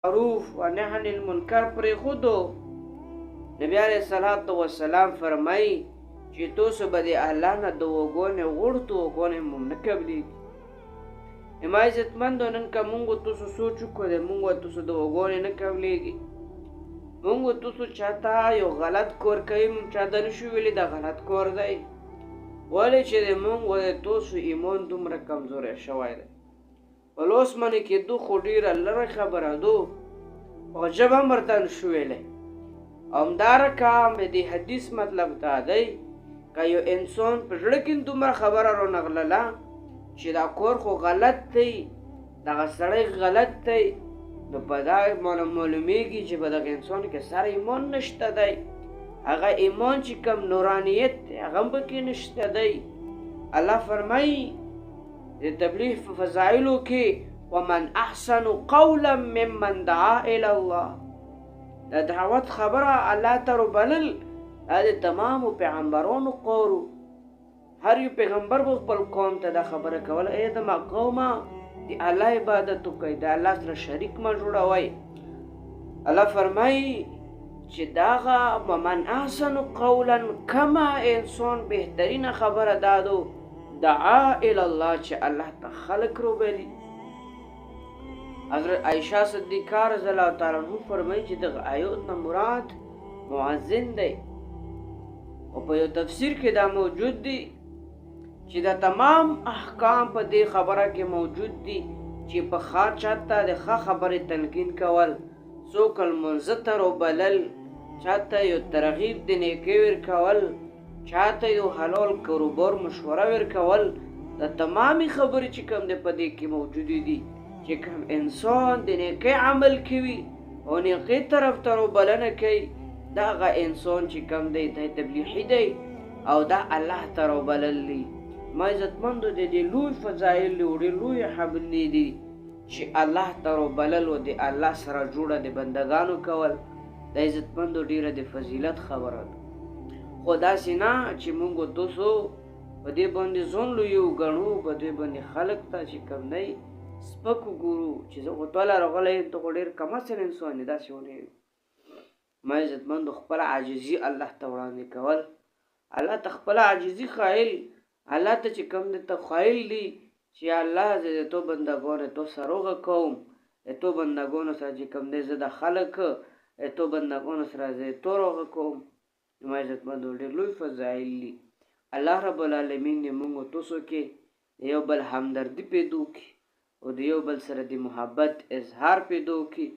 معروف و نهی عن المنکر پرې خودو. نبی علیہ الصلوۃ والسلام فرمایي چې تاسو به د الله نه د وګونې غوړتو وګونې مو نه قبلېږي. ما عزتمندو نن که مونږ تاسو سوچ وکړو د مونږ تاسو د وګونې نه قبلېږي. مونږ تاسو چاته یو غلط کور کوي، مونږ چاته نشو ویلي دا غلط کور دی، ولې چې د مونږ و د تاسو ایمان دومره کمزوری شوی دی. ول اوس منې کېدو خو ډېره لرې خبره ده، په ژبه هم ورته نشو ویلی. همدارکه د دې حدیث مطلب دا دی که یو انسان په زړه کې دومره خبره رانغلله چې دا کور خو غلط دی، دغه سړی غلط دی، نو په دا معلومیږي چې په دغه انسان کې سره ایمان نشته دی. هغه ایمان چې کوم نورانیت دی هغه هم پکې نشته دی. الله فرمایي د تبلیغ په فضایلو کې ومن احسن قولا ممن دعا الی الله. د دعوت خبره الله ته ربلل دا د تمامو پیغمبرانو قورو. هر یو پیغمبر به خپل قوم ته دا خبره کوله ای زما قومه د الله عبادت وکړئ، د الله سره شریک مه جوړوئ. الله فرمایي چې دغه ومن احسن قولا کما انسان بهترینه خبره دادو دعا الی الله چې الله ته خلق روبلي. حضرت عائشہ صدیقہ رضی اللہ تعالی عنہ فرمایي چې دغه آیات نه مراد مؤذن دی، او په یو تفسیر کې دا موجود دی چې دا تمام احکام په دې خبره کې موجود دي چې په ښه چاته د ښه خبرې تلقین کول، څوک لمونځه ته روبلل، چاته یو ترغیب د نیکۍ ورکول، چاته یو حلال کاروبار مشوره ورکول. دا تمامي خبرې چې کوم دی په دې کې موجودې دي چې کوم انسان د نیکۍ عمل کوي او نیکۍ طرف ته روبلنه کوي، دغه انسان چې کوم دی دا تبلیغي دی او دا الله ته روبلل دی. ما عزتمندو د دې لوی فضایل دي او ډېر لوی حبلې دي چې الله ته روبلل او د الله سره جوړه د بندګانو کول د عزتمندو ډېره د فضیلت خبره ده. خو داسې نه چې مونږ تاسو په دې باندې ځان لوی وګڼو، په دې باندې خلک ته چې کوم دی سپک وګورو چې زه خو تاله راغلی یم، ته خو ډېر کم اصل انسان یې، داسې ونه وي. ما عزتمندو خپله عاجزي الله ته وړاندې کول، الله ته خپله عاجزي ښایل، الله ته چې کوم دی ته ښایل دي چې الله زه د تو بندګانو تو سروغه کوم، د تو بندګانو سره چې کوم دی زه د خلک د تو بندګانو سره زه تو روغه کوم. ما عزتمندو ډېر لوی فضایل دي. الله رب العالمین دې موږ تاسو کې د یو بل همدردي پیدا کړي او د یو بل سره د محبت اظهار پیدا کړي